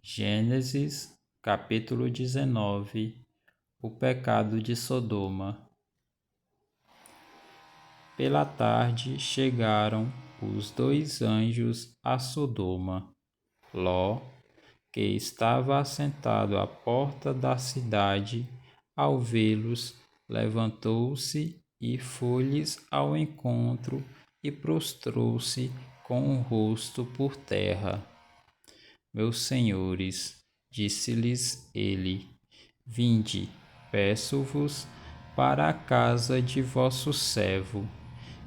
Gênesis, capítulo 19. O pecado de Sodoma. Pela tarde chegaram os dois anjos a Sodoma. Ló, que estava assentado à porta da cidade, ao vê-los, levantou-se e foi-lhes ao encontro e prostrou-se com o rosto por terra. Meus senhores, disse-lhes ele, vinde, peço-vos para a casa de vosso servo,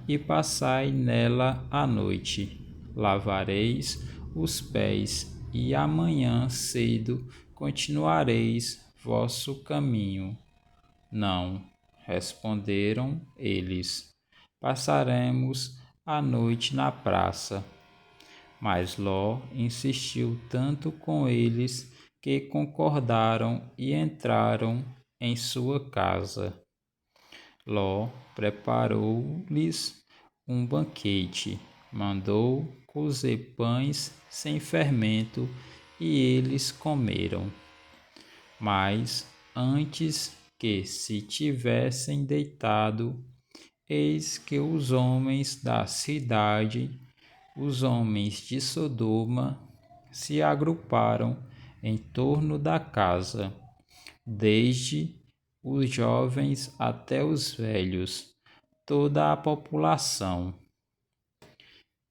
e passai nela a noite. Lavareis os pés, e amanhã cedo continuareis vosso caminho. Não, responderam eles, passaremos a noite na praça. Mas Ló insistiu tanto com eles que concordaram e entraram em sua casa. Ló preparou-lhes um banquete, mandou cozer pães sem fermento e eles comeram. Mas antes que se tivessem deitado, eis que os homens da cidade, os homens de Sodoma, se agruparam em torno da casa, desde os jovens até os velhos, toda a população.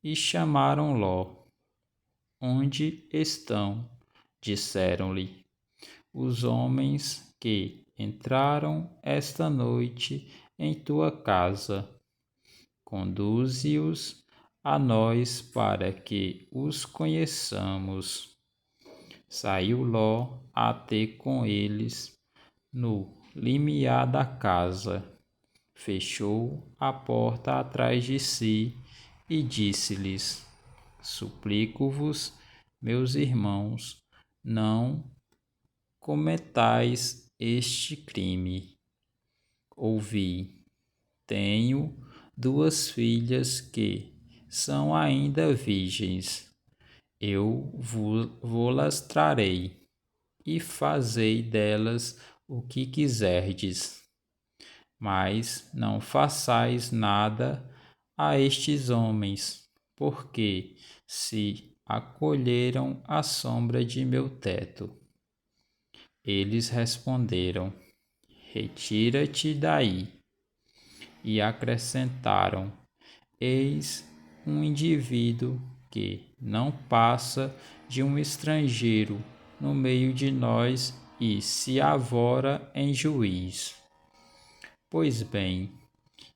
E chamaram Ló. Onde estão? Disseram-lhe os homens que entraram esta noite em tua casa. Conduze-os a nós para que os conheçamos. Saiu Ló a ter com eles no limiar da casa, fechou a porta atrás de si e disse-lhes: Suplico-vos, meus irmãos, não cometais este crime. Ouvi, tenho 2 filhas que são ainda virgens. Eu vô-las trarei, e fazei delas o que quiserdes. Mas não façais nada a estes homens, porque se acolheram à sombra de meu teto. Eles responderam: Retira-te daí. E acrescentaram: Eis um indivíduo que não passa de um estrangeiro no meio de nós e se avora em juiz. Pois bem,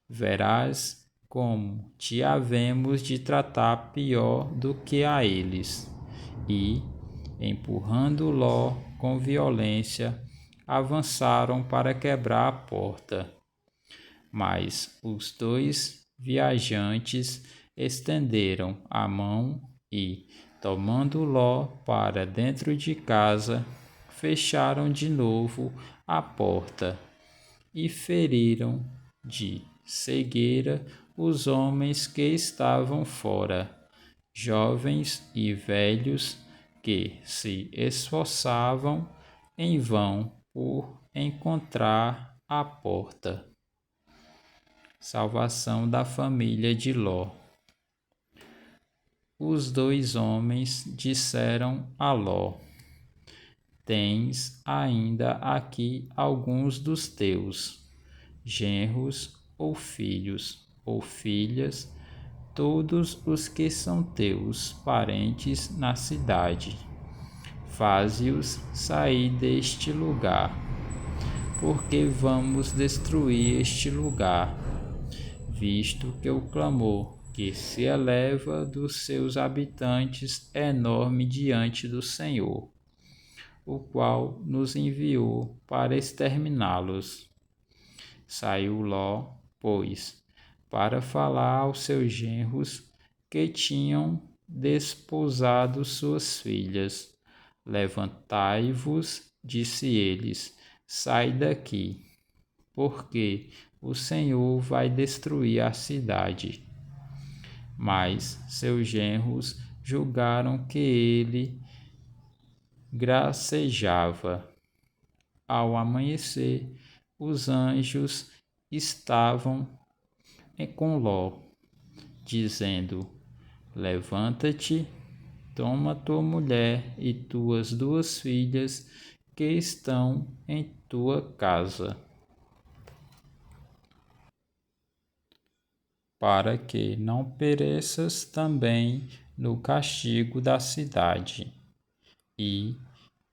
verás como te havemos de tratar pior do que a eles. E, empurrando Ló com violência, avançaram para quebrar a porta. Mas os 2 viajantes estenderam a mão e, tomando Ló para dentro de casa, fecharam de novo a porta e feriram de cegueira os homens que estavam fora, jovens e velhos, que se esforçavam em vão por encontrar a porta. Salvação da família de Ló. Os 2 homens disseram a Ló: Tens ainda aqui alguns dos teus genros ou filhos ou filhas, todos os que são teus parentes na cidade. Faze-os sair deste lugar, porque vamos destruir este lugar, visto que o clamor que se eleva dos seus habitantes é enorme diante do Senhor, o qual nos enviou para exterminá-los. Saiu Ló, pois, para falar aos seus genros que tinham desposado suas filhas. Levantai-vos, disse eles, sai daqui, porque o Senhor vai destruir a cidade. Mas seus genros julgaram que ele gracejava. Ao amanhecer, os anjos estavam com Ló, dizendo: Levanta-te, toma tua mulher e tuas 2 filhas que estão em tua casa, para que não pereças também no castigo da cidade. E,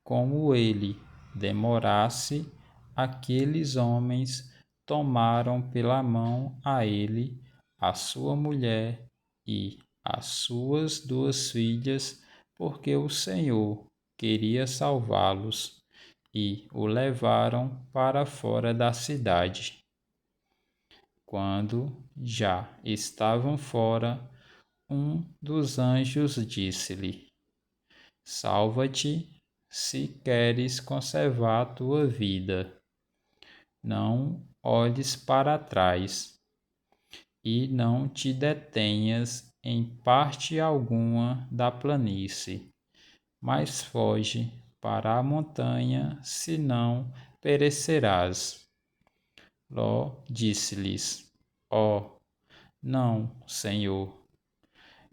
como ele demorasse, aqueles homens tomaram pela mão a ele, a sua mulher e as suas 2 filhas, porque o Senhor queria salvá-los, e o levaram para fora da cidade. Quando já estavam fora, um dos anjos disse-lhe: Salva-te, se queres conservar tua vida. Não olhes para trás e não te detenhas em parte alguma da planície, mas foge para a montanha, senão perecerás. Ló disse-lhes: não, Senhor,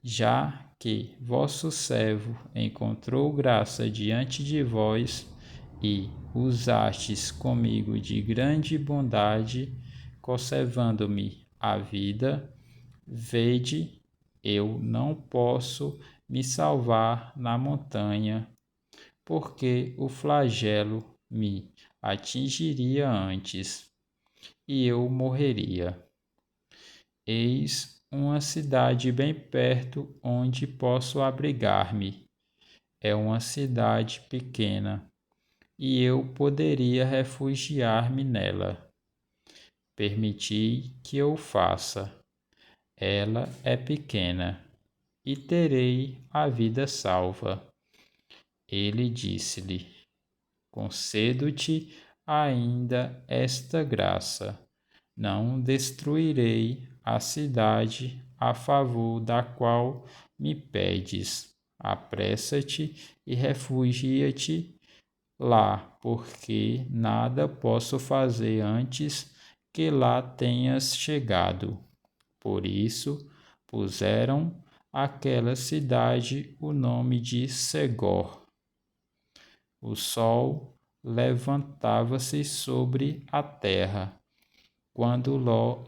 já que vosso servo encontrou graça diante de vós e usastes comigo de grande bondade, conservando-me a vida, vede, eu não posso me salvar na montanha, porque o flagelo me atingiria antes, e eu morreria. Eis uma cidade bem perto onde posso abrigar-me. É uma cidade pequena, e eu poderia refugiar-me nela. Permiti que eu faça. Ela é pequena, e terei a vida salva. Ele disse-lhe: Concedo-te ainda esta graça. Não destruirei a cidade a favor da qual me pedes. Apressa-te e refugia-te lá, porque nada posso fazer antes que lá tenhas chegado. Por isso, puseram àquela cidade o nome de Segor. O sol levantava-se sobre a terra quando Ló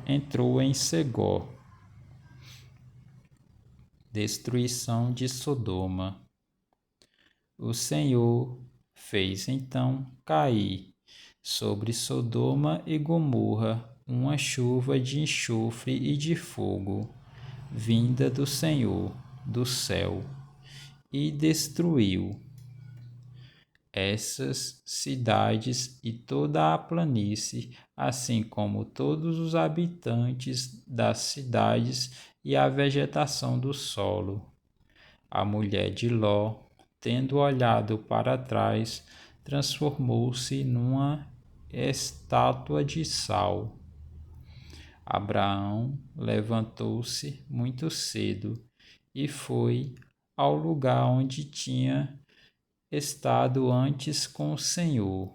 entrou em Segor. Destruição de Sodoma. O Senhor fez então cair sobre Sodoma e Gomorra uma chuva de enxofre e de fogo, vinda do Senhor, do céu, e destruiu essas cidades e toda a planície, assim como todos os habitantes das cidades e a vegetação do solo. A mulher de Ló, tendo olhado para trás, transformou-se numa estátua de sal. Abraão levantou-se muito cedo e foi ao lugar onde tinha estado antes com o Senhor,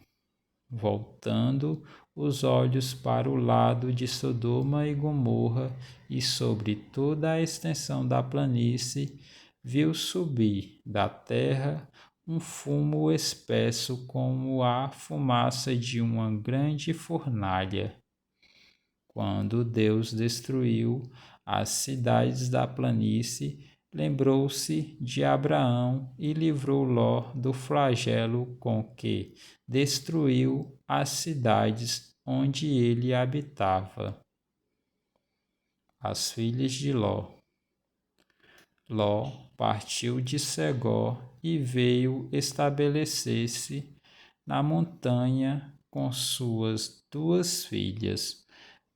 voltando os olhos para o lado de Sodoma e Gomorra e sobre toda a extensão da planície, viu subir da terra um fumo espesso como a fumaça de uma grande fornalha. Quando Deus destruiu as cidades da planície, lembrou-se de Abraão e livrou Ló do flagelo com que destruiu as cidades onde ele habitava. As filhas de Ló. Ló partiu de Segor e veio estabelecer-se na montanha com suas 2 filhas,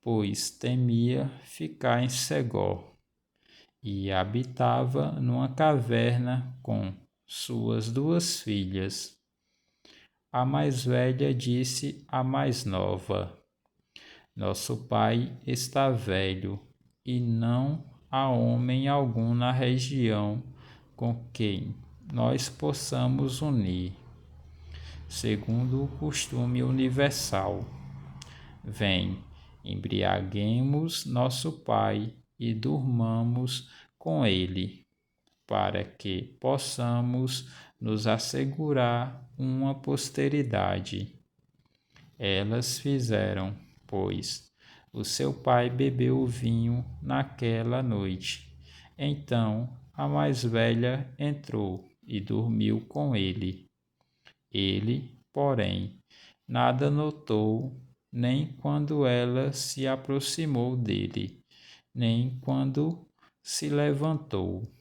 pois temia ficar em Segor, e habitava numa caverna com suas 2 filhas. A mais velha disse à mais nova: Nosso pai está velho, e não há homem algum na região com quem nós possamos unir, segundo o costume universal. Vem, embriaguemos nosso Pai e durmamos com ele, para que possamos nos assegurar uma posteridade. Elas fizeram, pois, o seu pai bebeu o vinho naquela noite. Então a mais velha entrou e dormiu com ele. Ele, porém, nada notou, nem quando ela se aproximou dele, nem quando se levantou.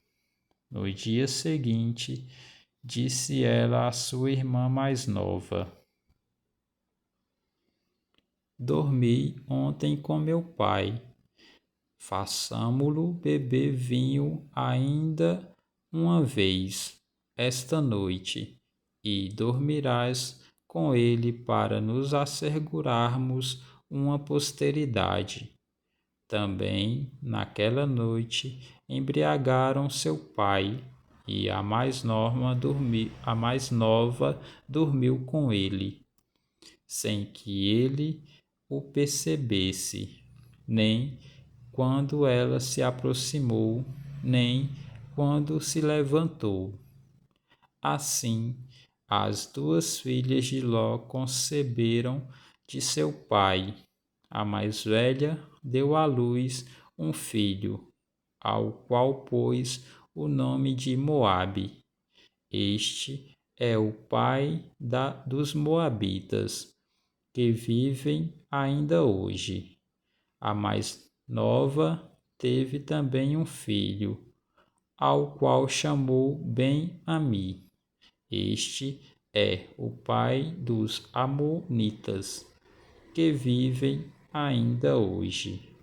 No dia seguinte, disse ela à sua irmã mais nova: Dormi ontem com meu pai. Façamo-lo beber vinho ainda uma vez esta noite, e dormirás com ele para nos assegurarmos uma posteridade. Também, naquela noite, embriagaram seu pai, e a mais nova dormiu com ele, sem que ele o percebesse, nem quando ela se aproximou, nem quando se levantou. Assim, as duas filhas de Ló conceberam de seu pai. A mais velha deu à luz um filho, ao qual pôs o nome de Moabe. Este é o pai dos Moabitas, que vivem ainda hoje. A mais nova teve também um filho, ao qual chamou Ben-Ami. Este é o pai dos Amonitas, que vivem ainda hoje.